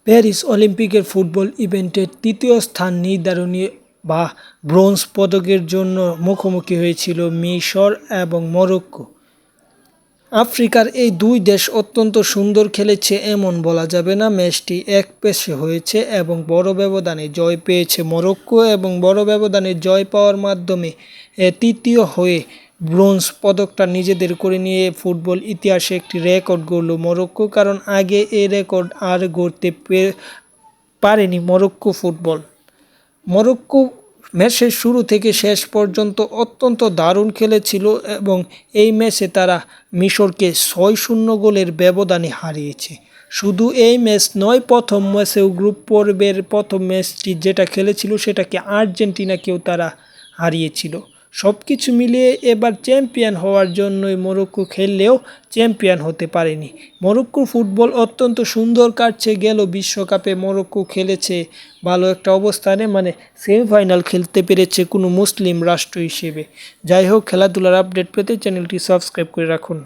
Paris অলিম্পিকের football ইভেন্টের তৃতীয় স্থান নির্ধারণী বা ব্রোঞ্জ পদকের জন্য মুখোমুখি হয়েছিল মিশর এবং মরক্কো। আফ্রিকার এই দুই দেশ অত্যন্ত সুন্দর খেলেছে এমন বলা যাবে না। ম্যাচটি একপেশে হয়েছে এবং বড় ব্যবধানে জয় পেয়েছে মরক্কো এবং বড় ব্যবধানে জয় পাওয়ার মাধ্যমে তৃতীয় হয়ে ব্রোঞ্জ পদকটা নিজেদের করে নিয়ে ফুটবল ইতিহাসে একটি রেকর্ড গড়ল মরক্কো, কারণ আগে এই রেকর্ড আর গড়তে পারেনি মরক্কো ফুটবল। মরক্কো ম্যাচের শুরু থেকে শেষ পর্যন্ত অত্যন্ত দারুণ খেলেছিল এবং এই ম্যাচে তারা মিশরকে ৬-০ গোলের ব্যবধানে হারিয়েছে। শুধু এই ম্যাচ নয়, প্রথম ম্যাচেও গ্রুপ পর্বের প্রথম ম্যাচটি যেটা খেলেছিল সেটাকে আর্জেন্টিনাকেও তারা হারিয়েছিল। সব কিছু মিলিয়ে এবার চ্যাম্পিয়ন হওয়ার জন্যই মরক্কো খেললেও চ্যাম্পিয়ন হতে পারেনি। মরক্কোর ফুটবল অত্যন্ত সুন্দর কাটছে। গেল বিশ্বকাপে মরক্কো খেলেছে ভালো একটা অবস্থানে, মানে সেমিফাইনাল খেলতে পেরেছে কোনো মুসলিম রাষ্ট্র হিসেবে। যাই হোক, খেলাধুলার আপডেট পেতে চ্যানেলটি সাবস্ক্রাইব করে রাখুন।